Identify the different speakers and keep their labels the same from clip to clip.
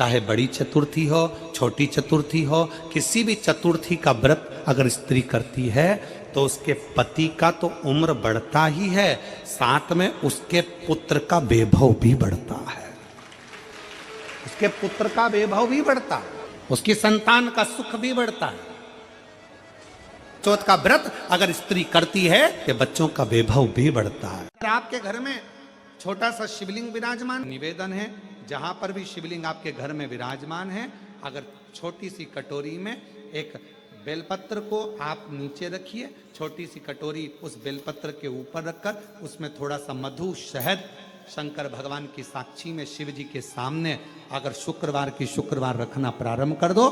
Speaker 1: चाहे बड़ी चतुर्थी हो, छोटी चतुर्थी हो, किसी भी चतुर्थी का व्रत अगर स्त्री करती है तो उसके पति का तो उम्र बढ़ता ही है, साथ में उसके पुत्र का वैभव भी बढ़ता है। उसके पुत्र का वैभव भी बढ़ता है, उसकी संतान का सुख भी बढ़ता है। चौथ का व्रत अगर स्त्री करती है तो बच्चों का वैभव भी बढ़ता है। आपके घर में छोटा सा शिवलिंग विराजमान, निवेदन है जहां पर भी शिवलिंग आपके घर में विराजमान है, अगर छोटी सी कटोरी में एक बेलपत्र को आप नीचे रखिए, छोटी सी कटोरी उस बेलपत्र के ऊपर रखकर उसमें थोड़ा सा मधु, शहद, शंकर भगवान की साक्षी में शिव जी के सामने अगर शुक्रवार की शुक्रवार रखना प्रारंभ कर दो,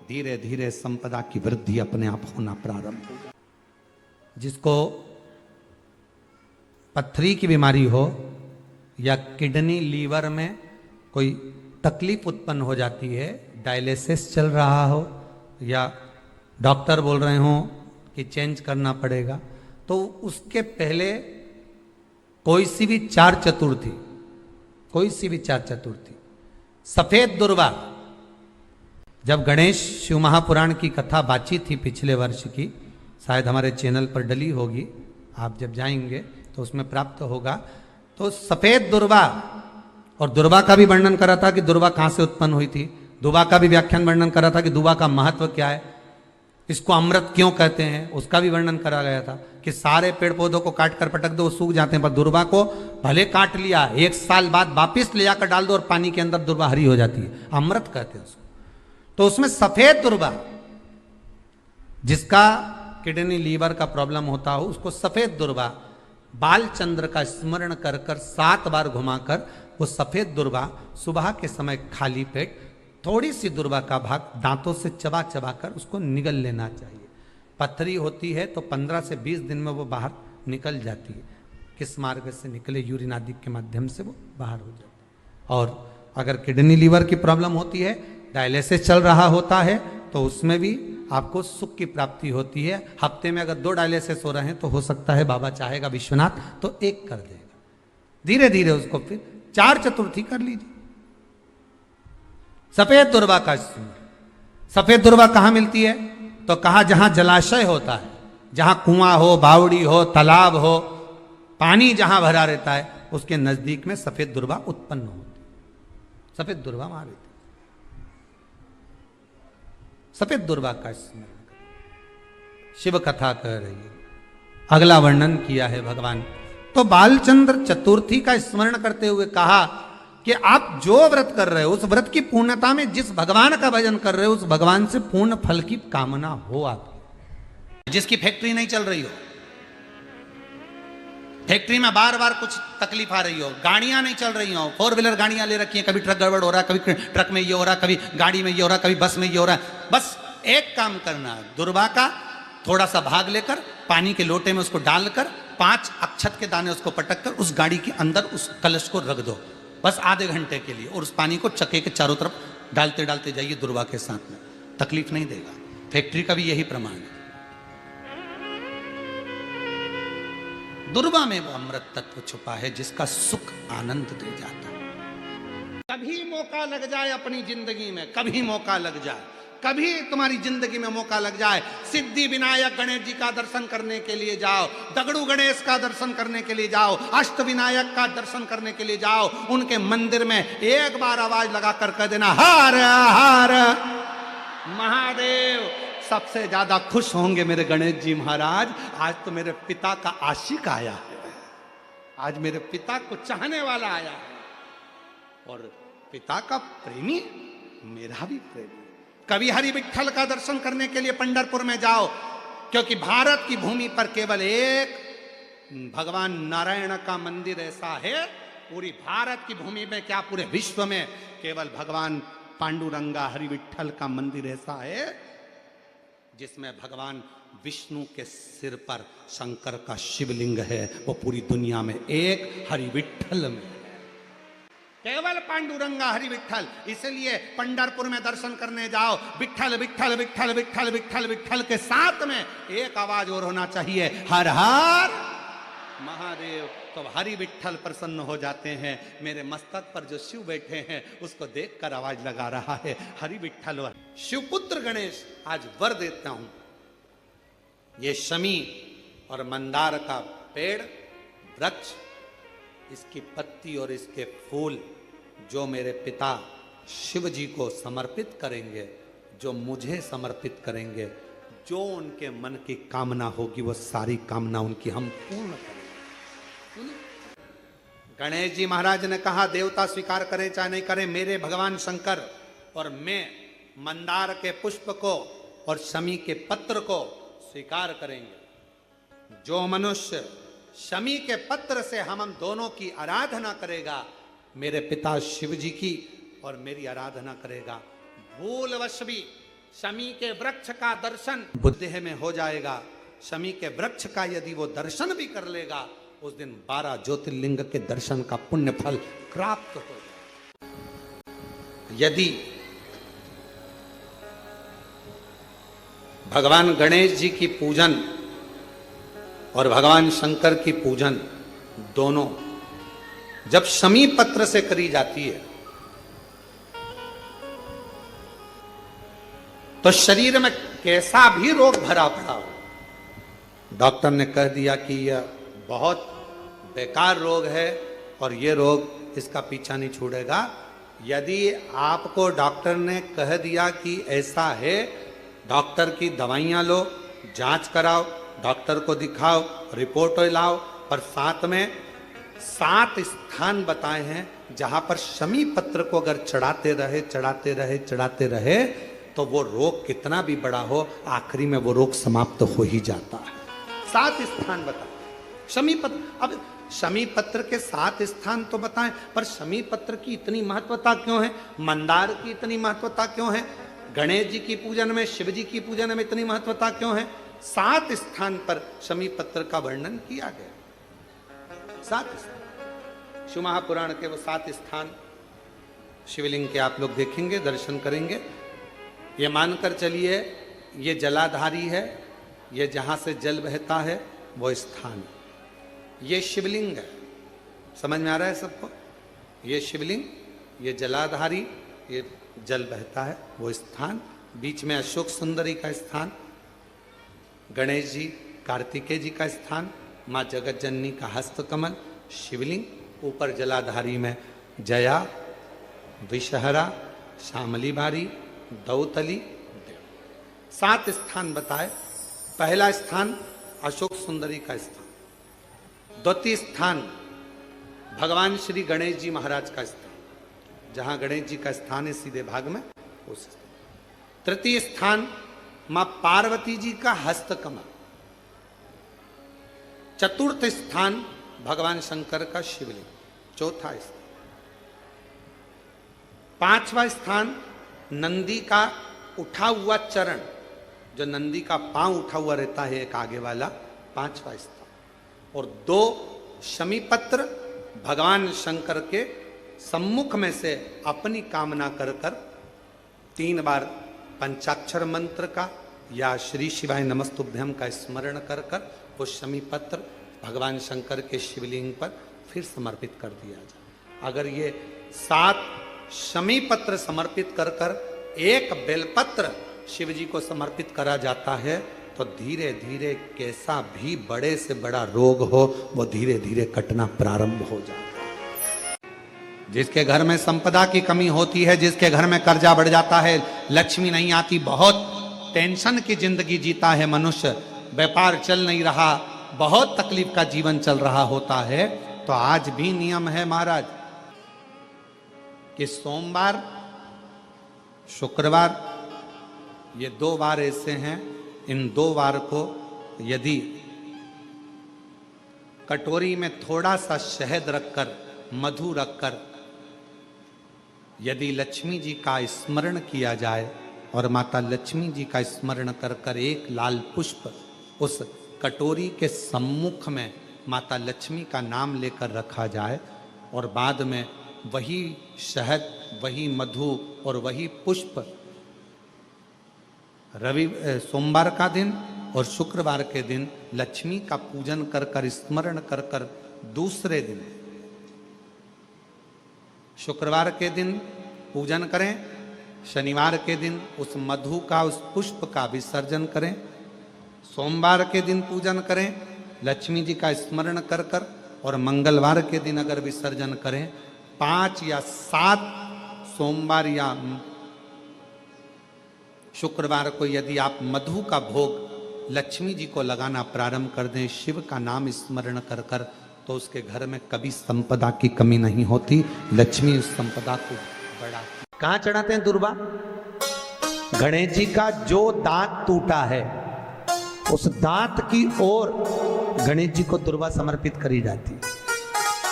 Speaker 1: धीरे धीरे संपदा की वृद्धि अपने आप होना प्रारंभ हो जाए। जिसको पथरी की बीमारी हो या किडनी लीवर में कोई तकलीफ उत्पन्न हो जाती है, डायलिसिस चल रहा हो या डॉक्टर बोल रहे हो कि चेंज करना पड़ेगा, तो उसके पहले कोई सी भी चार चतुर्थी सफेद दुर्वा, जब गणेश शिव महापुराण की कथा बातचीत थी पिछले वर्ष की, शायद हमारे चैनल पर डली होगी, आप जब जाएंगे तो उसमें प्राप्त होगा, तो सफेद दुर्वा, और दुर्वा का भी वर्णन करा था कि दुर्वा कहां से उत्पन्न हुई थी, दुबा का भी व्याख्यान वर्णन करा था कि दुबा का महत्व क्या है, इसको अमृत क्यों कहते हैं, उसका भी वर्णन करा गया था कि सारे पेड़ पौधों को काट कर पटक दो वो सूख जाते हैं, पर दुर्वा को भले काट लिया, 1 साल बाद वापिस ले जाकर डाल दो और पानी के अंदर दुर्वा हरी हो जाती है, अमृत कहते हैं उसको। तो उसमें सफेद दुर्वा, जिसका किडनी लीवर का प्रॉब्लम होता हो, उसको सफेद दुर्वा बालचंद्र का स्मरण कर कर 7 बार घुमाकर वो सफेद दुर्वा सुबह के समय खाली पेट थोड़ी सी दुर्वा का भाग दांतों से चबा चबा कर उसको निगल लेना चाहिए। पथरी होती है तो 15 से 20 दिन में वो बाहर निकल जाती है, किस मार्ग से निकले, यूरिन आदि के माध्यम से वो बाहर हो जाती है। और अगर किडनी लीवर की प्रॉब्लम होती है, डायलिसिस चल रहा होता है, तो उसमें भी आपको सुख की प्राप्ति होती है। हफ्ते में अगर 2 डायलिसिस हो रहे हैं तो हो सकता है बाबा चाहेगा विश्वनाथ तो 1 कर देगा, धीरे धीरे उसको फिर 4 चतुर्थी कर लीजिए। सफेद दुर्वा का स्मरण, सफेद दुर्वा कहां मिलती है, तो कहा जहां जलाशय होता है, जहां कुआं हो, बावड़ी हो, तालाब हो, पानी जहां भरा रहता है, उसके नजदीक में सफेद दुर्वा उत्पन्न होती है। सफेद दुर्वा वहां रहती है, सफेद दुर्वा का स्मरण शिव कथा कह रही है। अगला वर्णन किया है भगवान, तो बालचंद्र चतुर्थी का स्मरण करते हुए कहा कि आप जो व्रत कर रहे हो उस व्रत की पूर्णता में जिस भगवान का भजन कर रहे हो उस भगवान से पूर्ण फल की कामना हो आपकी। जिसकी फैक्ट्री नहीं चल रही हो, फैक्ट्री में बार बार कुछ तकलीफ आ रही हो, गाड़ियां नहीं चल रही हो, 4 व्हीलर गाड़ियां ले रखी हैं, कभी ट्रक गड़बड़ हो रहा है, कभी ट्रक में ये हो रहा है, कभी गाड़ी में ये हो रहा है, कभी बस में ये हो रहा है, बस एक काम करना, दुर्वा का थोड़ा सा भाग लेकर पानी के लोटे में उसको डालकर 5 अक्षत के दाने उसको पटक कर उस गाड़ी के अंदर उस कलश को रख दो, बस आधे घंटे के लिए, और उस पानी को चक्के के चारों तरफ डालते डालते जाइए दुर्वा के साथ में, तकलीफ नहीं देगा। फैक्ट्री का भी यही प्रमाण है। दुर्वा में वो अमृत तत्व छुपा है जिसका सुख आनंद दे जाता है। कभी मौका लग जाए अपनी जिंदगी में, कभी मौका लग जाए, कभी तुम्हारी जिंदगी में मौका लग जाए, सिद्धि विनायक गणेश जी का दर्शन करने के लिए जाओ, दगड़ू गणेश का दर्शन करने के लिए जाओ, अष्ट विनायक का दर्शन करने के लिए जाओ, उनके मंदिर में एक बार आवाज लगा कर कह देना हर हर महादेव, सबसे ज्यादा खुश होंगे मेरे गणेश जी महाराज, आज तो मेरे पिता का आशिक आया है, आज मेरे पिता को चाहने वाला आया है, और पिता का प्रेमी मेरा भी प्रेमी। कभी हरि विठ्ठल का दर्शन करने के लिए पंढरपुर में जाओ, क्योंकि भारत की भूमि पर केवल एक भगवान नारायण का मंदिर ऐसा है, पूरी भारत की भूमि में क्या पूरे विश्व में केवल भगवान पांडुरंगा हरि विठ्ठल का मंदिर ऐसा है जिसमें भगवान विष्णु के सिर पर शंकर का शिवलिंग है, वो पूरी दुनिया में एक हरि विठ्ठल में, केवल पांडुरंगा हरि विठ्ठल। इसलिए पंढरपुर में दर्शन करने जाओ, विठ्ठल विठ्ठल विठ्ठल विठ्ठल विठ्ठल विठ्ठल के साथ में एक आवाज और होना चाहिए, हर हर महादेव। तो हरि विठ्ठल प्रसन्न हो जाते हैं। मेरे मस्तक पर जो शिव बैठे हैं उसको देखकर आवाज लगा रहा है, हरि विठ्ठल। शिवपुत्र गणेश आज वर देता हूं, ये शमी और मंदार का पेड़ वृक्ष, इसकी पत्ती और इसके फूल जो मेरे पिता शिव जी को समर्पित करेंगे, जो मुझे समर्पित करेंगे, जो उनके मन की कामना होगी वो सारी कामना उनकी हम पूर्ण करेंगे। गणेश जी महाराज ने कहा देवता स्वीकार करें चाहे नहीं करें, मेरे भगवान शंकर और मैं मंदार के पुष्प को और शमी के पत्र को स्वीकार करेंगे। जो मनुष्य शमी के पत्र से हम दोनों की आराधना करेगा, मेरे पिता शिव जी की और मेरी आराधना करेगा, भूलवश भी शमी के वृक्ष का दर्शन बुद्धि में हो जाएगा। शमी के वृक्ष का यदि वो दर्शन भी कर लेगा, उस दिन 12 ज्योतिर्लिंग के दर्शन का पुण्य फल प्राप्त हो जाएगा। यदि भगवान गणेश जी की पूजन और भगवान शंकर की पूजन दोनों जब शमी पत्र से करी जाती है तो शरीर में कैसा भी रोग भरा पड़ा हो, डॉक्टर ने कह दिया कि यह बहुत बेकार रोग है और ये रोग इसका पीछा नहीं छोड़ेगा। यदि आपको डॉक्टर ने कह दिया कि ऐसा है, डॉक्टर की दवाइयां लो, जांच कराओ, डॉक्टर को दिखाओ, रिपोर्ट लाओ, पर साथ में 7 स्थान बताए हैं जहां पर शमी पत्र को अगर चढ़ाते रहे तो वो रोग कितना भी बड़ा हो, आखिरी में वो रोग समाप्त हो ही जाता है। 7 स्थान बताए शमी पत्र। अब शमी पत्र के 7 स्थान तो बताएं, पर शमी पत्र की इतनी महत्वता क्यों है, मंदार की इतनी महत्वता क्यों है, गणेश जी की पूजन में, शिव जी की पूजन में इतनी महत्वता क्यों है? 7 स्थान पर शमी पत्र का वर्णन किया गया। 7 स्थान शिव महापुराण के वो 7 स्थान शिवलिंग के आप लोग देखेंगे, दर्शन करेंगे। ये मानकर चलिए ये जलाधारी है, ये जहां से जल बहता है वो स्थान, ये शिवलिंग है। समझ में आ रहा है सबको? ये शिवलिंग, ये जलाधारी, ये जल बहता है वो स्थान, बीच में अशोक सुंदरी का स्थान, गणेश जी कार्तिकेय जी का स्थान, माँ जगत जननी का हस्तकमल, शिवलिंग, ऊपर जलाधारी में जया, विषहरा, श्यामली बारी, दौतली, देव। 7 स्थान बताए। पहला स्थान अशोक सुंदरी का स्थान, द्वितीय स्थान भगवान श्री गणेश जी महाराज का स्थान, जहां गणेश जी का स्थान है सीधे भाग में उस स्थान। तृतीय स्थान मां पार्वती जी का हस्तकमल। चतुर्थ स्थान भगवान शंकर का शिवलिंग। चौथा स्थान। 5वां स्थान नंदी का उठा हुआ चरण, जो नंदी का पांव उठा हुआ रहता है एक आगे वाला, 5वां स्थान। और 2 शमी पत्र भगवान शंकर के सम्मुख में से अपनी कामना कर 3 बार पंचाक्षर मंत्र का या श्री शिवाय नमस्तुभ्यम का स्मरण कर वो शमी पत्र भगवान शंकर के शिवलिंग पर फिर समर्पित कर दिया जाए। अगर ये 7 शमी पत्र समर्पित कर एक बेलपत्र शिव जी को समर्पित करा जाता है तो धीरे धीरे कैसा भी बड़े से बड़ा रोग हो वो धीरे धीरे कटना प्रारंभ हो जाता है। जिसके घर में संपदा की कमी होती है, जिसके घर में कर्जा बढ़ जाता है, लक्ष्मी नहीं आती, बहुत टेंशन की जिंदगी जीता है मनुष्य, व्यापार चल नहीं रहा, बहुत तकलीफ का जीवन चल रहा होता है, तो आज भी नियम है महाराज कि सोमवार, शुक्रवार, ये 2 बार ऐसे हैं, इन 2 बार को यदि कटोरी में थोड़ा सा शहद रखकर, मधु रखकर यदि लक्ष्मी जी का स्मरण किया जाए और माता लक्ष्मी जी का स्मरण कर एक लाल पुष्प उस कटोरी के सम्मुख में माता लक्ष्मी का नाम लेकर रखा जाए और बाद में वही शहद, वही मधु और वही पुष्प सोमवार का दिन और शुक्रवार के दिन लक्ष्मी का पूजन कर कर, स्मरण कर कर, दूसरे दिन शुक्रवार के दिन पूजन करें, शनिवार के दिन उस मधु का, उस पुष्प का विसर्जन करें, सोमवार के दिन पूजन करें लक्ष्मी जी का स्मरण कर कर, और मंगलवार के दिन अगर विसर्जन करें, 5 या 7 सोमवार या शुक्रवार को यदि आप मधु का भोग लक्ष्मी जी को लगाना प्रारंभ कर दें, शिव का नाम स्मरण कर कर, तो उसके घर में कभी संपदा की कमी नहीं होती। लक्ष्मी उस संपदा को बढ़ा। कहां चढ़ाते हैं दुर्वा? गणेश जी का जो दांत टूटा है उस दांत की ओर गणेश जी को दुर्वा समर्पित करी जाती है।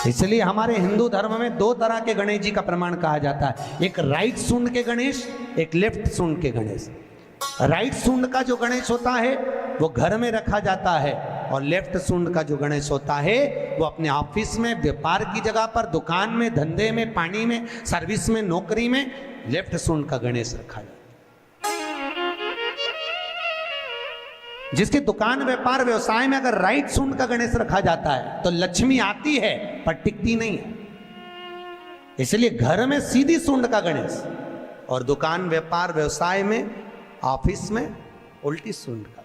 Speaker 1: इसलिए हमारे हिंदू धर्म में 2 तरह के गणेश जी का प्रमाण कहा जाता है, एक राइट सूंड के गणेश, एक लेफ्ट सूंड के गणेश। राइट सूंड का जो गणेश होता है वो घर में रखा जाता है, और लेफ्ट सूंड का जो गणेश होता है वो अपने ऑफिस में, व्यापार की जगह पर, दुकान में, धंधे में, पानी में, सर्विस में, नौकरी में लेफ्ट सूंड का गणेश रखा जाता है। जिसकी दुकान, व्यापार, व्यवसाय में अगर राइट सूंड का गणेश रखा जाता है तो लक्ष्मी आती है पर टिकती नहीं है। इसलिए घर में सीधी सूंड का गणेश, और दुकान, व्यापार, व्यवसाय में, ऑफिस में उल्टी सूंड का,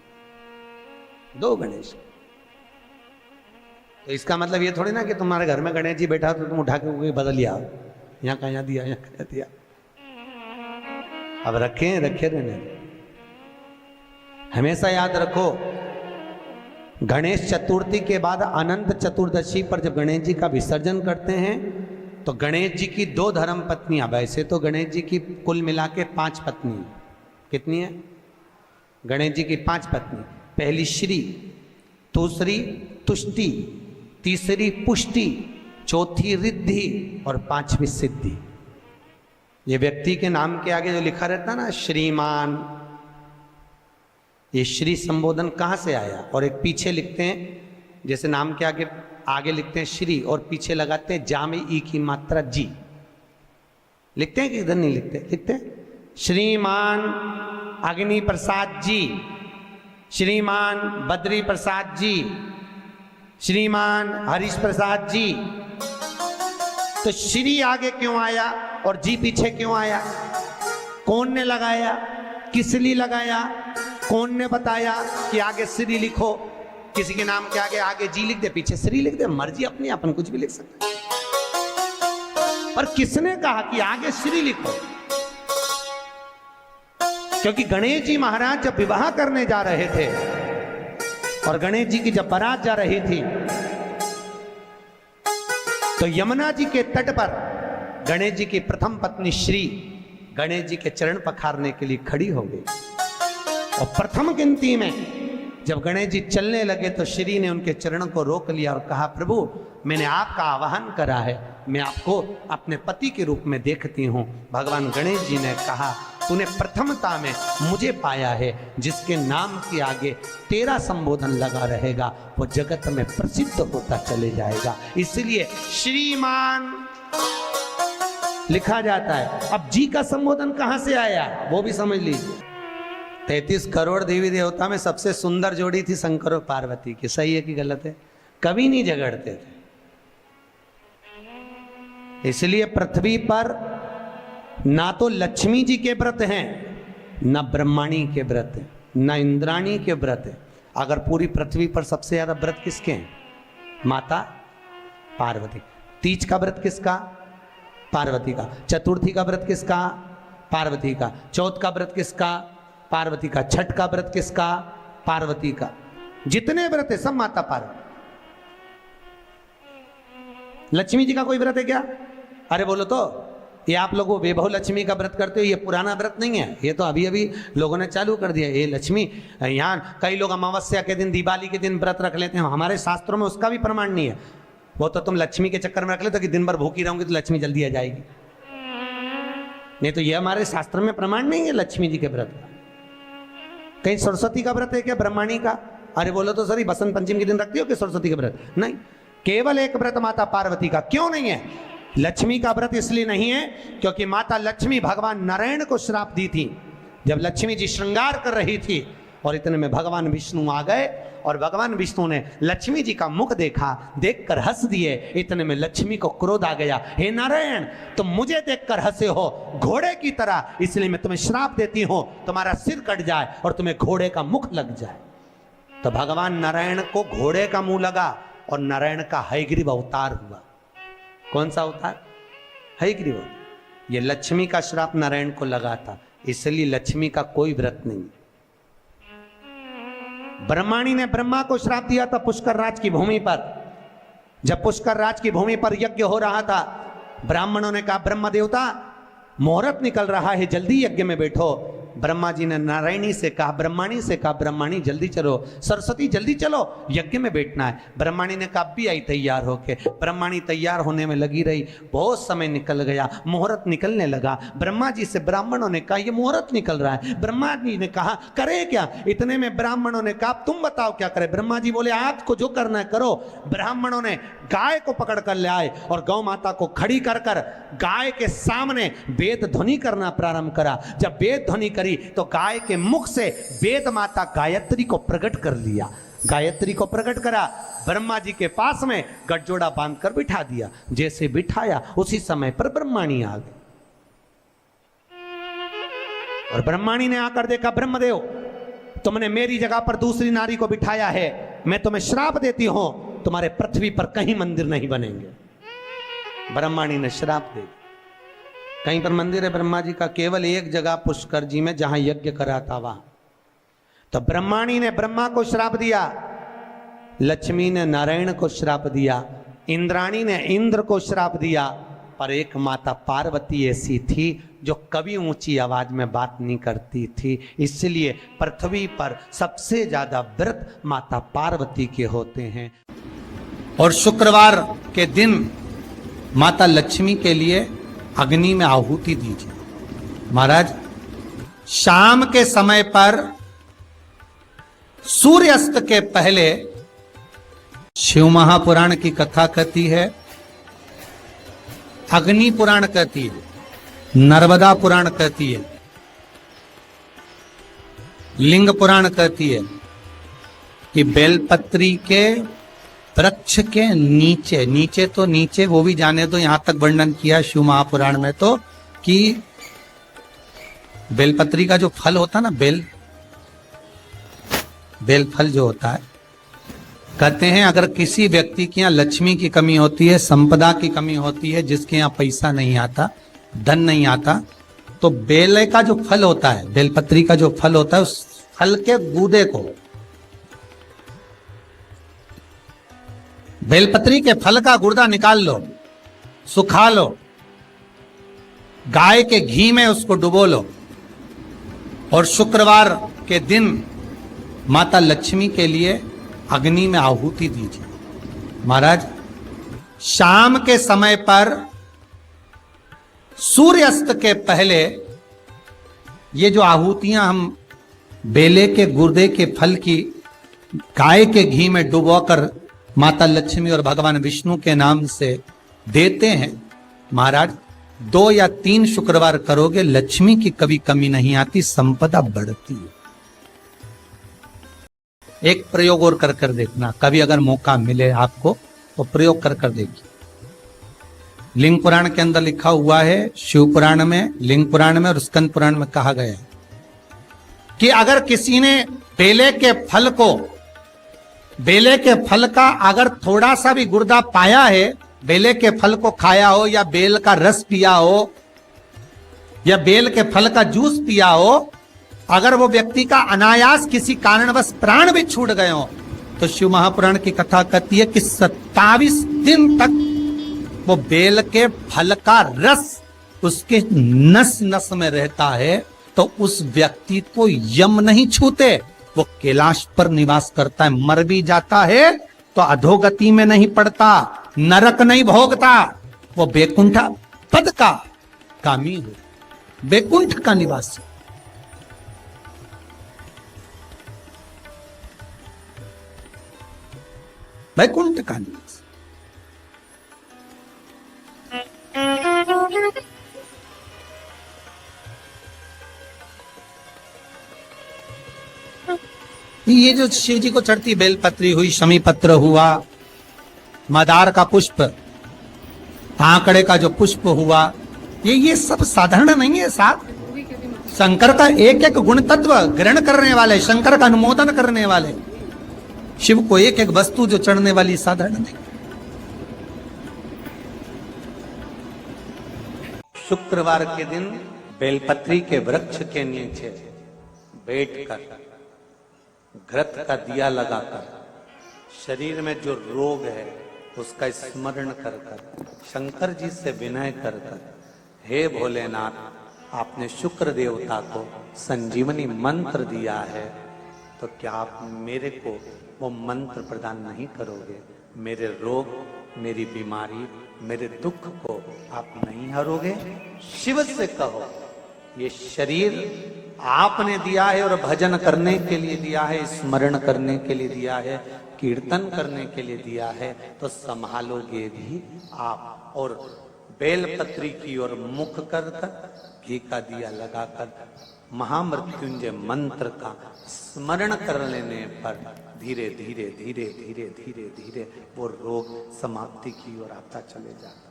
Speaker 1: 2 गणेश। तो इसका मतलब ये थोड़ी ना कि तुम्हारे घर में गणेश जी बैठा तो तुम उठा के बदल लिया, यहाँ का यहाँ दिया, यहाँ का दिया। अब रखे रहने। हमेशा याद रखो, गणेश चतुर्थी के बाद अनंत चतुर्दशी पर जब गणेश जी का विसर्जन करते हैं तो गणेश जी की 2 धर्म पत्नियां, वैसे तो गणेश जी की कुल मिला के 5 पत्नी, कितनी है? गणेश जी की 5 पत्नी। पहली श्री, दूसरी तुष्टि, तीसरी पुष्टि, चौथी रिद्धि और 5वीं सिद्धि। ये व्यक्ति के नाम के आगे जो लिखा रहता है ना, श्रीमान, ये श्री संबोधन कहाँ से आया? और एक पीछे लिखते हैं, जैसे नाम के आगे लिखते हैं श्री और पीछे लगाते हैं जा में ई की मात्रा जी। लिखते हैं कि इधर नहीं लिखते? लिखते हैं श्रीमान अग्नि प्रसाद जी, श्रीमान बद्री प्रसाद जी, श्रीमान हरीश प्रसाद जी। तो श्री आगे क्यों आया और जी पीछे क्यों आया? कौन ने लगाया? किस लिए लगाया? कौन ने बताया कि आगे श्री लिखो? किसी के नाम के आगे जी लिख दे, पीछे श्री लिख दे, मर्जी अपनी, अपन कुछ भी लिख सकते हैं। पर किसने कहा कि आगे श्री लिखो? क्योंकि गणेश जी महाराज जब विवाह करने जा रहे थे और गणेश जी की जब बारात जा रही थी तो यमुना जी के तट पर गणेश जी की प्रथम पत्नी श्री गणेश जी के चरण पखारने के लिए खड़ी हो गई। और प्रथम गिनती में जब गणेश जी चलने लगे तो श्री ने उनके चरणों को रोक लिया और कहा, प्रभु मैंने आपका आवाहन करा है, मैं आपको अपने पति के रूप में देखती हूँ। भगवान गणेश जी ने कहा, तूने प्रथमता में मुझे पाया है, जिसके नाम के आगे तेरा संबोधन लगा रहेगा वो जगत में प्रसिद्ध होता चले जाएगा। इसलिए श्रीमान लिखा जाता है। अब जी का संबोधन कहां से आया वो भी समझ लीजिए। 33 करोड़ देवी देवता में सबसे सुंदर जोड़ी थी शंकर और पार्वती की। सही है कि गलत है? कभी नहीं झगड़ते थे। इसलिए पृथ्वी पर ना तो लक्ष्मी जी के व्रत हैं, ना ब्रह्माणी के व्रत हैं, ना इंद्राणी के व्रत हैं। अगर पूरी पृथ्वी पर सबसे ज्यादा व्रत किसके हैं? माता पार्वती। तीज का व्रत किसका? पार्वती का। चतुर्थी का व्रत किसका? पार्वती का। चौथ का व्रत किसका? पार्वती का। छठ का व्रत किसका? पार्वती का। जितने व्रत है सब माता पार्वती। लक्ष्मी जी का कोई व्रत है क्या? अरे बोलो तो, ये आप लोग वो वैभव लक्ष्मी का व्रत करते हो, ये पुराना व्रत नहीं है, ये तो अभी अभी लोगों ने चालू कर दिया। ये लक्ष्मी, यहाँ कई लोग अमावस्या के दिन, दिवाली के दिन व्रत रख लेते हैं। हमारे शास्त्रों में उसका भी प्रमाण नहीं है। वो तो तुम लक्ष्मी के चक्कर में रख लेते हो कि दिन भर भूखी रहूंगी तो लक्ष्मी जल्दी आ जाएगी। नहीं तो ये हमारे शास्त्र में प्रमाण नहीं है लक्ष्मी जी के व्रत का। कहीं सरस्वती का व्रत है क्या? ब्रह्माणी का? अरे बोलो तो सर, बसंत पंचमी के दिन रखती हो कि सरस्वती का व्रत? नहीं, केवल एक व्रत माता पार्वती का। क्यों नहीं है? लक्ष्मी का व्रत इसलिए नहीं है क्योंकि माता लक्ष्मी भगवान नारायण को श्राप दी थी। जब लक्ष्मी जी श्रृंगार कर रही थी और इतने में भगवान विष्णु आ गए और भगवान विष्णु ने लक्ष्मी जी का मुख देखा, देखकर हंस दिए। इतने में लक्ष्मी को क्रोध आ गया, हे नारायण तुम मुझे देखकर हंसे हो घोड़े की तरह, इसलिए मैं तुम्हें श्राप देती हूं, तुम्हारा सिर कट जाए और तुम्हें घोड़े का मुख लग जाए। तो भगवान नारायण को घोड़े का मुंह लगा और नारायण का हयग्रीव अवतार हुआ। कौन सा अवतार? हयग्रीव। ये लक्ष्मी का श्राप नारायण को लगा था, इसलिए लक्ष्मी का कोई व्रत नहीं। ब्रह्माणी ने ब्रह्मा को श्राप दिया था पुष्कर राज की भूमि पर। जब पुष्कर राज की भूमि पर यज्ञ हो रहा था, ब्राह्मणों ने कहा ब्रह्म देवता मुहूर्त निकल रहा है, जल्दी यज्ञ में बैठो। ब्रह्मा जी ने नारायणी से कहा, ब्रह्माणी से कहा, ब्रह्माणी जल्दी चलो, सरस्वती जल्दी चलो, यज्ञ में बैठना है। ब्रह्माणी ने कहा भी आई तैयार होके। ब्रह्माणी तैयार होने में लगी रही, बहुत समय निकल गया, मुहूर्त निकलने लगा। ब्रह्मा जी से ब्राह्मणों ने कहा ये मुहूर्त निकल रहा है। ब्रह्मा जी ने कहा करे क्या? इतने में ब्राह्मणों ने कहा तुम बताओ क्या करे? ब्रह्मा जी बोले आपको जो करना है करो। ब्राह्मणों ने गाय को पकड़ कर ले आए और गौ माता को खड़ी कर कर गाय के सामने वेद ध्वनि करना प्रारंभ करा। जब वेद ध्वनि करी तो गाय के मुख से वेद माता गायत्री को प्रकट कर लिया। गायत्री को प्रकट करा, ब्रह्मा जी के पास में गठजोड़ा बांधकर बिठा दिया। जैसे बिठाया उसी समय पर ब्रह्माणी आ गई और ब्रह्माणी ने आकर देखा ब्रह्मदेव तुमने मेरी जगह पर दूसरी नारी को बिठाया है, मैं तुम्हें श्राप देती हूं, तुम्हारे पृथ्वी पर कहीं मंदिर नहीं बनेंगे। ब्रह्माणी ने श्राप दे, कहीं पर मंदिर है ब्रह्मा जी का? केवल एक जगह पुष्कर जी में जहां यज्ञ करा था वहां। तो ब्रह्माणी ने ब्रह्मा को श्राप दिया, लक्ष्मी ने नारायण को श्राप दिया, इंद्राणी ने इंद्र को श्राप दिया, पर एक माता पार्वती ऐसी थी जो कभी ऊंची आवाज में बात नहीं करती थी, इसलिए पृथ्वी पर सबसे ज्यादा व्रत माता पार्वती के होते हैं। और शुक्रवार के दिन माता लक्ष्मी के लिए अग्नि में आहुति दीजिए। महाराज शाम के समय पर सूर्यास्त के पहले शिव महापुराण की कथा कहती है, अग्नि पुराण कहती है, नर्मदा पुराण कहती है, लिंग पुराण कहती है कि बेलपत्री के वृक्ष के नीचे, नीचे तो नीचे वो भी जाने दो, यहां तक वर्णन किया शिव महापुराण में तो कि बेलपत्री का जो फल होता ना, बेल फल जो होता है, कहते हैं अगर किसी व्यक्ति के यहाँ लक्ष्मी की कमी होती है, संपदा की कमी होती है, जिसके यहाँ पैसा नहीं आता, धन नहीं आता, तो बेल का जो फल होता है, बेलपत्री का जो फल होता है, उस फल के गूदे को, बेलपत्री के फल का गुर्दा निकाल लो, सुखा लो, गाय के घी में उसको डुबो लो और शुक्रवार के दिन माता लक्ष्मी के लिए अग्नि में आहुति दीजिए। महाराज शाम के समय पर सूर्यास्त के पहले ये जो आहुतियां हम बेले के गुर्दे के फल की गाय के घी में डुबोकर माता लक्ष्मी और भगवान विष्णु के नाम से देते हैं, महाराज 2 या 3 शुक्रवार करोगे, लक्ष्मी की कभी कमी नहीं आती, संपदा बढ़ती है। एक प्रयोग और कर कर देखना, कभी अगर मौका मिले आपको तो प्रयोग कर कर देखिए। लिंग पुराण के अंदर लिखा हुआ है, शिव पुराण में, लिंग पुराण में और स्कंद पुराण में कहा गया है कि अगर किसी ने बेले के फल को, बेले के फल का अगर थोड़ा सा भी गुर्दा पाया है, बेले के फल को खाया हो या बेल का रस पिया हो या बेल के फल का जूस पिया हो, अगर वो व्यक्ति का अनायास किसी कारणवश प्राण भी छूट गए हो, तो शिव महापुराण की कथा कहती है कि 27 दिन तक वो बेल के फल का रस उसके नस नस में रहता है, तो उस व्यक्ति को यम नहीं छूते, वो कैलाश पर निवास करता है। मर भी जाता है तो अधोगति में नहीं पड़ता, नरक नहीं भोगता, वो बैकुंठ पद का कामी हो, बैकुंठ का निवासी। बैकुंठ का निवासी। ये जो शिव जी को चढ़ती बेलपत्री हुई, शमी पत्र हुआ, मदार का पुष्प, आंकड़े का जो पुष्प हुआ, ये सब साधारण नहीं है साहब। शंकर का एक एक गुण तत्व ग्रहण करने वाले, शंकर का अनुमोदन करने वाले, शिव को एक एक वस्तु जो चढ़ने वाली साधारण नहीं। शुक्रवार के दिन बेलपत्री के वृक्ष के नीचे बैठकर घृत का दिया लगाकर शरीर में जो रोग है उसका स्मरण कर कर शंकर जी से विनय कर कर, हे भोलेनाथ, आपने शुक्र देवता को संजीवनी मंत्र दिया है, तो क्या आप मेरे को वो मंत्र प्रदान नहीं करोगे? मेरे रोग, मेरी बीमारी, मेरे दुख को आप नहीं हरोगे? शिव से कहो, ये शरीर आपने दिया है और भजन करने के लिए दिया है, स्मरण करने के लिए दिया है, कीर्तन करने के लिए दिया है, तो संभालोगे भी आप। और बेलपत्री की ओर मुख कर कर घी का दिया लगाकर महामृत्युंजय मंत्र का स्मरण कर लेने पर धीरे धीरे धीरे धीरे धीरे धीरे वो रोग समाप्ति की ओर आता चले जाता।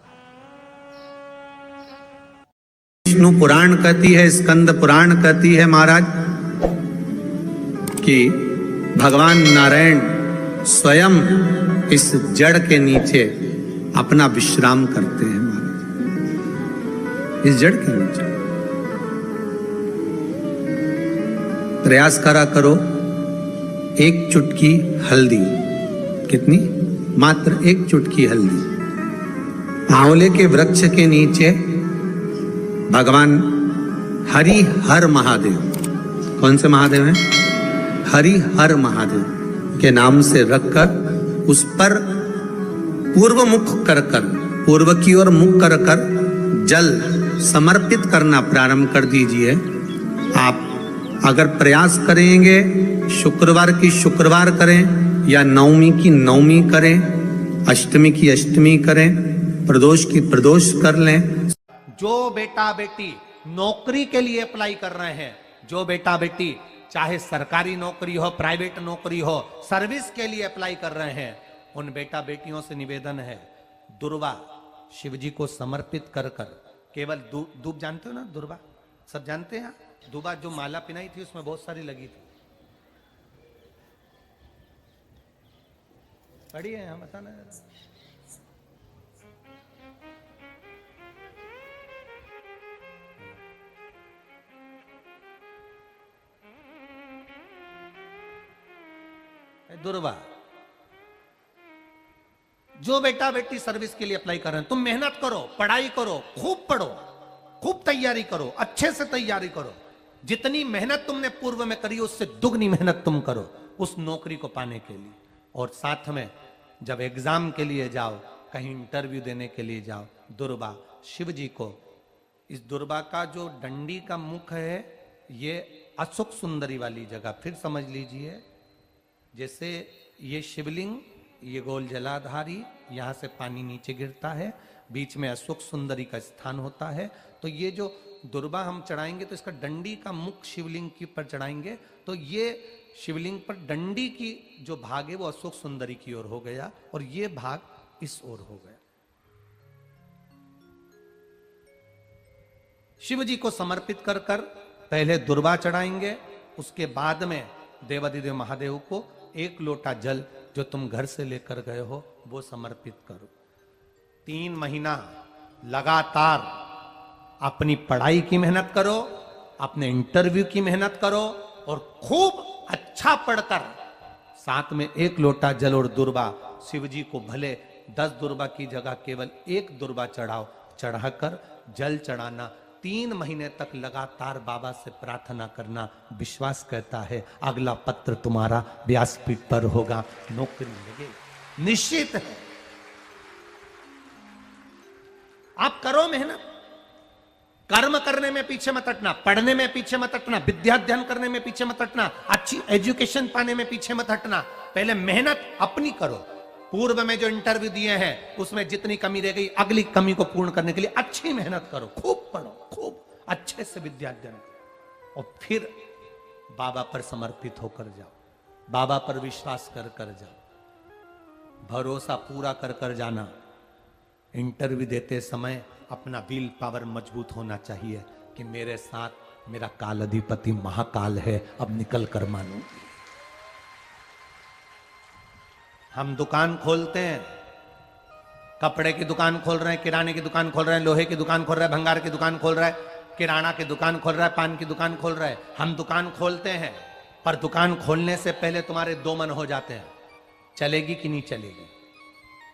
Speaker 1: विष्णु पुराण कहती है, स्कंद पुराण कहती है महाराज कि भगवान नारायण स्वयं इस जड़ के नीचे अपना विश्राम करते हैं महाराज, इस जड़ के नीचे। प्रयास करा करो, एक चुटकी हल्दी, कितनी? मात्र एक चुटकी हल्दी, आंवले के वृक्ष के नीचे भगवान हरि हर महादेव, कौन से महादेव हैं? हरि हर महादेव के नाम से रखकर उस पर पूर्व मुख कर कर, पूर्व की ओर मुख कर कर जल समर्पित करना प्रारंभ कर दीजिए। आप अगर प्रयास करेंगे, शुक्रवार की शुक्रवार करें या नवमी की नवमी करें, अष्टमी की अष्टमी करें, प्रदोष की प्रदोष कर लें। जो बेटा बेटी नौकरी के लिए अप्लाई कर रहे हैं, जो बेटा बेटी चाहे सरकारी नौकरी हो, प्राइवेट नौकरी हो, सर्विस के लिए अप्लाई कर रहे हैं, उन बेटा बेटियों से निवेदन है, दुर्वा शिव जी को समर्पित कर कर, केवल दूब जानते हो ना, दुर्वा सब जानते हैं। दुबा जो माला पिनाई थी उसमें बहुत सारी लगी थी, पढ़ी है, हम बताना जरा। दुर्वा, जो बेटा बेटी सर्विस के लिए अप्लाई कर रहे हैं, तुम मेहनत करो, पढ़ाई करो, खूब पढ़ो, खूब तैयारी करो, अच्छे से तैयारी करो। जितनी मेहनत तुमने पूर्व में करी उससे दुगनी मेहनत तुम करो उस नौकरी को पाने के लिए। और साथ में जब एग्जाम के लिए जाओ, कहीं इंटरव्यू देने के लिए जाओ, दुर्वा शिव जी को, इस दुर्वा का जो डंडी का मुख है ये अशोक सुंदरी वाली जगह, फिर समझ लीजिए, जैसे ये शिवलिंग, ये गोल जलाधारी, यहां से पानी नीचे गिरता है, बीच में अशोक सुंदरी का स्थान होता है। तो ये जो दुर्वा हम चढ़ाएंगे तो इसका डंडी का मुख शिवलिंग की पर चढ़ाएंगे, तो ये शिवलिंग पर डंडी की जो भाग है वो अशोक सुंदरी की ओर हो गया और ये भाग इस ओर हो गया। शिव जी को समर्पित कर कर पहले दुर्वा चढ़ाएंगे, उसके बाद में देवाधिदेव महादेव को एक लोटा जल जो तुम घर से लेकर गए हो वो समर्पित करो। 3 महीना लगातार अपनी पढ़ाई की मेहनत करो, अपने इंटरव्यू की मेहनत करो और खूब अच्छा पढ़कर साथ में एक लोटा जल और दुर्वा शिव जी को भले 10 दुर्वा की जगह केवल 1 दुर्वा चढ़ाओ, चढ़ाकर जल चढ़ाना, 3 महीने तक लगातार बाबा से प्रार्थना करना। विश्वास कहता है अगला पत्र तुम्हारा व्यासपीठ पर होगा, नौकरी मिलेगी, निश्चित है। आप करो मेहनत, कर्म करने में पीछे मत हटना, पढ़ने में पीछे मत हटना, विद्या अध्ययन करने में पीछे मत हटना, अच्छी एजुकेशन पाने में पीछे मत हटना। पहले मेहनत अपनी करो। पूर्व में जो इंटरव्यू दिए हैं उसमें जितनी कमी रह गई, अगली कमी को पूर्ण करने के लिए अच्छी मेहनत करो, खूब पढ़ो, खूब अच्छे से विद्या अध्ययन करो और फिर बाबा पर समर्पित होकर जाओ। बाबा पर विश्वास कर कर जाओ, भरोसा पूरा कर कर जाना। इंटरव्यू देते समय अपना विल पावर मजबूत होना चाहिए कि मेरे साथ मेरा काल अधिपति महाकाल है, अब निकल कर मानो। हम दुकान खोलते हैं, कपड़े की दुकान खोल रहे हैं, किराने की दुकान खोल रहे हैं, लोहे की दुकान खोल रहे हैं, भंगार की दुकान खोल रहे हैं, किराना की दुकान खोल रहा है, पान की दुकान खोल रहा है। हम दुकान खोलते हैं, पर दुकान खोलने से पहले तुम्हारे दो मन हो जाते हैं, चलेगी कि नहीं चलेगी।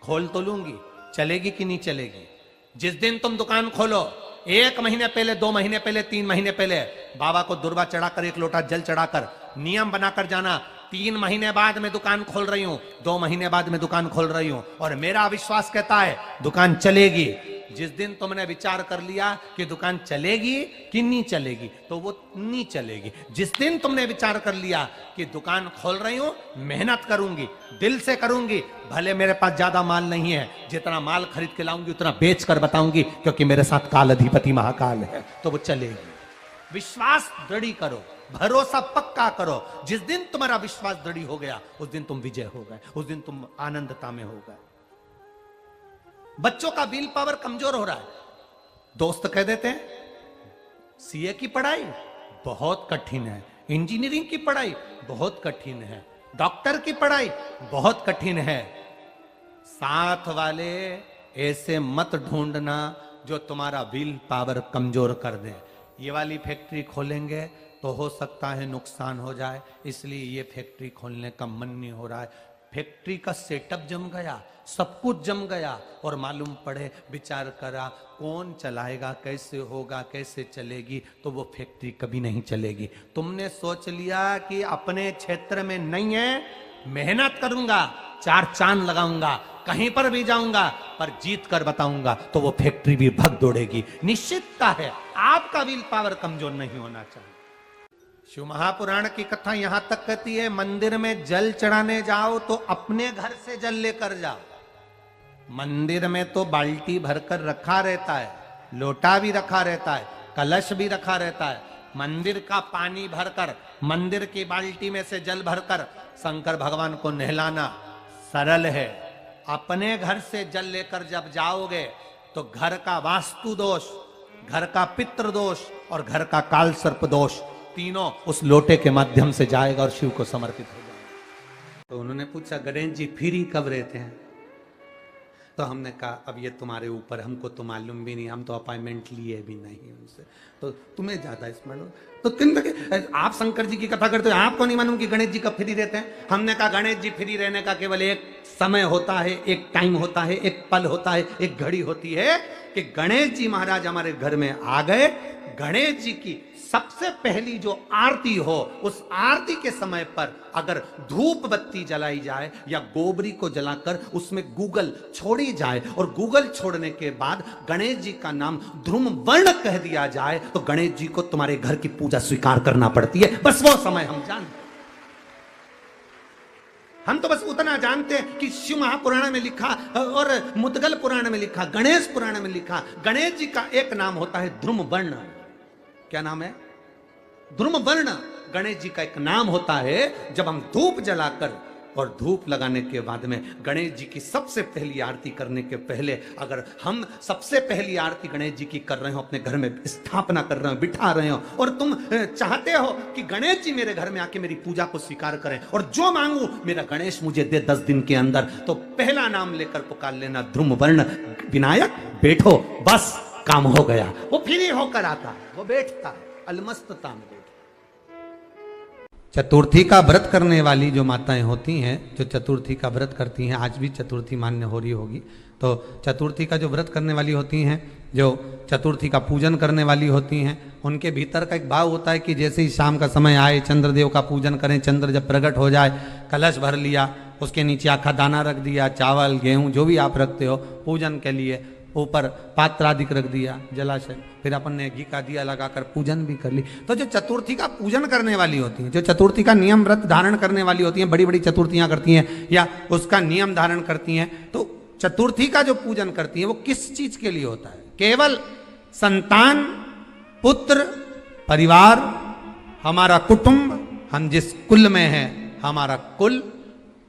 Speaker 1: खोल तो लूंगी, चलेगी कि नहीं चलेगी। जिस दिन तुम दुकान खोलो, 1 महीने पहले, 2 महीने पहले, 3 महीने पहले बाबा को दुर्वा चढ़ाकर, 1 लोटा जल चढ़ाकर नियम बनाकर जाना, 3 महीने बाद मैं दुकान खोल रही हूं, 2 महीने बाद मैं दुकान खोल रही हूं और मेरा विश्वास कहता है दुकान चलेगी। जिस दिन तुमने विचार कर लिया कि दुकान चलेगी कि नहीं चलेगी, तो वो नहीं चलेगी। जिस दिन तुमने विचार कर लिया कि दुकान खोल रही हूं, मेहनत करूंगी, दिल से करूंगी, भले मेरे पास ज्यादा माल नहीं है, जितना माल खरीद के लाऊंगी उतना बेच कर बताऊंगी, क्योंकि मेरे साथ काल अधिपति महाकाल है, तो वो चलेगी। विश्वास दृढ़ करो, भरोसा पक्का करो। जिस दिन तुम्हारा विश्वास दृढ़ हो गया, उस दिन तुम विजय हो गए, उस दिन तुम आनंदता में हो गए। बच्चों का विल पावर कमजोर हो रहा है, दोस्त कह देते हैं सीए की पढ़ाई बहुत कठिन है, इंजीनियरिंग की पढ़ाई बहुत कठिन है, डॉक्टर की पढ़ाई बहुत कठिन है। साथ वाले ऐसे मत ढूंढना जो तुम्हारा विल पावर कमजोर कर दे। ये वाली फैक्ट्री खोलेंगे तो हो सकता है नुकसान हो जाए, इसलिए ये फैक्ट्री खोलने का मन नहीं हो रहा है। फैक्ट्री का सेटअप जम गया, सब कुछ जम गया, और मालूम पड़े, विचार करा कौन चलाएगा, कैसे होगा, कैसे चलेगी, तो वो फैक्ट्री कभी नहीं चलेगी। तुमने सोच लिया कि अपने क्षेत्र में नहीं है, मेहनत करूंगा, 4 चांद लगाऊंगा, कहीं पर भी जाऊंगा, पर जीत कर बताऊंगा, तो वो फैक्ट्री भी भग दौड़ेगी। निश्चितता है, आपका विल पावर कमजोर नहीं होना चाहिए। शिव महापुराण की कथा यहां तक कहती है, मंदिर में जल चढ़ाने जाओ तो अपने घर से जल लेकर जाओ। मंदिर में तो बाल्टी भरकर रखा रहता है, लोटा भी रखा रहता है, कलश भी रखा रहता है। मंदिर का पानी भरकर, मंदिर की बाल्टी में से जल भरकर शंकर भगवान को नहलाना सरल है। अपने घर से जल लेकर जब जाओगे तो घर का वास्तु दोष, घर का पितृ दोष और घर का काल सर्प दोष तीनों उस लोटे के माध्यम से जाएगा और शिव को समर्पित हो जाएगा। तो उन्होंने पूछा, गणेश जी फ्री कब रहते हैं? तो हमने कहा अब ये तुम्हारे ऊपर, हमको तो मालूम भी नहीं, हम तो अपॉइंटमेंट लिए भी नहीं उनसे, तो तुम्हें ज्यादा स्मरण। तो किन आप शंकर जी की कथा करते हो, आपको नहीं मालूम कि गणेश जी कब फ्री रहते हैं? हमने कहा गणेश जी फ्री रहने का केवल एक समय होता है, एक टाइम होता है, एक पल होता है, एक घड़ी होती है कि गणेश जी महाराज हमारे घर में आ गए। गणेश जी की सबसे पहली जो आरती हो, उस आरती के समय पर अगर धूप बत्ती जलाई जाए या गोबरी को जलाकर उसमें गूगल छोड़ी जाए और गूगल छोड़ने के बाद गणेश जी का नाम ध्रुम वर्ण कह दिया जाए, तो गणेश जी को तुम्हारे घर की पूजा स्वीकार करना पड़ती है। बस वो समय हम जानते, हम तो बस उतना जानते हैं कि शिव महापुराण में लिखा और मुद्गल पुराण में लिखा, गणेश पुराण में लिखा, गणेश जी का एक नाम होता है ध्रुम वर्ण। क्या नाम है? ध्रुम वर्ण गणेश जी का एक नाम होता है। जब हम धूप जलाकर और धूप लगाने के बाद में गणेश जी की सबसे पहली आरती करने के पहले अगर हम सबसे पहली आरती गणेश जी की कर रहे हो, अपने घर में स्थापना कर रहे हो, बिठा रहे हो, और तुम चाहते हो कि गणेश जी मेरे घर में आके मेरी पूजा को स्वीकार करें और जो मांगू मेरा गणेश मुझे दे 10 दिन के अंदर, तो पहला नाम लेकर पुकार लेना ध्रुम वर्ण विनायक, बैठो, बस काम हो गया। वो फ्री होकर आता है, वो बैठता है अलमस्तता में। चतुर्थी का व्रत करने वाली जो माताएं होती हैं, जो चतुर्थी का व्रत करती हैं, आज भी चतुर्थी मान्य हो रही होगी, तो चतुर्थी का जो व्रत करने वाली होती हैं, जो चतुर्थी का पूजन करने वाली होती हैं, उनके भीतर का एक भाव होता है कि जैसे ही शाम का समय आए चंद्रदेव का पूजन करें, चंद्र जब प्रकट हो जाए, कलश भर लिया, उसके नीचे आखा दाना रख दिया, चावल गेहूं जो भी आप रखते हो पूजन के लिए, ऊपर पात्र आदि रख दिया, जलाशय, फिर अपन ने घी का दिया लगाकर पूजन भी कर ली। तो जो चतुर्थी का पूजन करने वाली होती हैं, जो चतुर्थी का नियम व्रत धारण करने वाली होती हैं, बड़ी बड़ी चतुर्थियां करती हैं या उसका नियम धारण करती हैं, तो चतुर्थी का जो पूजन करती है वो किस चीज के लिए होता है? केवल संतान, पुत्र, परिवार, हमारा कुटुंब, हम जिस कुल में हैं हमारा कुल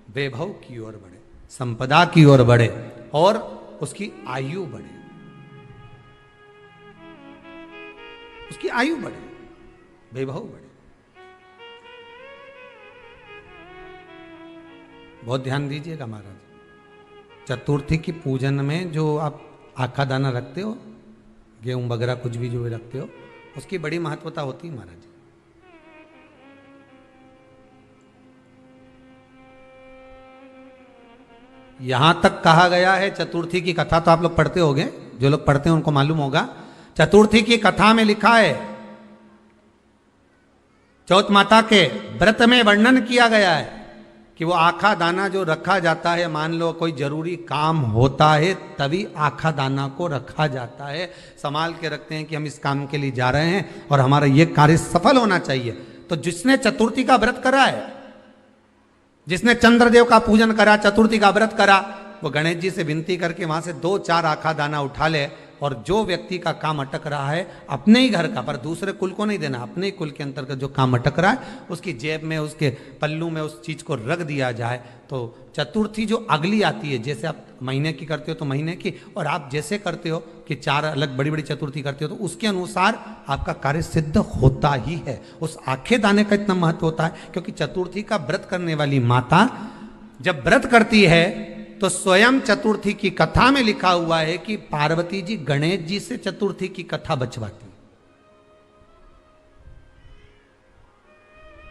Speaker 1: वैभव की ओर बढ़े, संपदा की ओर बढ़े और उसकी आयु बढ़े, उसकी आयु बढ़े, वैभव बढ़े। बहुत ध्यान दीजिएगा महाराज, चतुर्थी की पूजन में जो आप आखा दाना रखते हो, गेहूं वगैरह कुछ भी जो भी रखते हो, उसकी बड़ी महत्वता होती है महाराज। यहां तक कहा गया है, चतुर्थी की कथा तो आप लोग पढ़ते होंगे, जो लोग पढ़ते हैं उनको मालूम होगा। चतुर्थी की कथा में लिखा है, चौथ माता के व्रत में वर्णन किया गया है कि वो आखा दाना जो रखा जाता है, मान लो कोई जरूरी काम होता है तभी आखा दाना को रखा जाता है, संभाल के रखते हैं कि हम इस काम के लिए जा रहे हैं और हमारा ये कार्य सफल होना चाहिए। तो जिसने चतुर्थी का व्रत करा है, जिसने चंद्रदेव का पूजन करा, चतुर्थी का व्रत करा, वो गणेश जी से विनती करके वहां से 2-4 आखा दाना उठा ले, और जो व्यक्ति का काम अटक रहा है अपने ही घर का, पर दूसरे कुल को नहीं देना, अपने ही कुल के अंतर्गत जो काम अटक रहा है उसकी जेब में, उसके पल्लू में उस चीज को रख दिया जाए। तो चतुर्थी जो अगली आती है, जैसे आप महीने की करते हो तो महीने की, और आप जैसे करते हो कि 4 अलग बड़ी बड़ी चतुर्थी करते हो तो उसके अनुसार आपका कार्य सिद्ध होता ही है। उस आखे दाने का इतना महत्व होता है क्योंकि चतुर्थी का व्रत करने वाली माता जब व्रत करती है तो स्वयं चतुर्थी की कथा में लिखा हुआ है कि पार्वती जी गणेश जी से चतुर्थी की कथा बचवाती।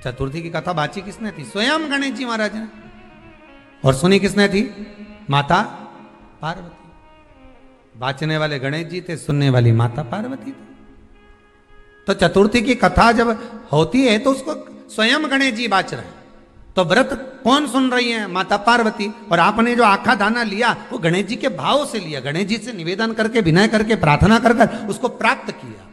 Speaker 1: चतुर्थी की कथा बाची किसने थी? स्वयं गणेश जी महाराज ने। और सुनी किसने थी? माता पार्वती। बाचने वाले गणेश जी थे, सुनने वाली माता पार्वती थी। तो चतुर्थी की कथा जब होती है तो उसको स्वयं गणेश जी बाच रहे हैं, तो व्रत कौन सुन रही है? माता पार्वती। और आपने जो आखा दाना लिया वो गणेश जी के भाव से लिया, गणेश जी से निवेदन करके, विनय करके, प्रार्थना कर उसको प्राप्त किया।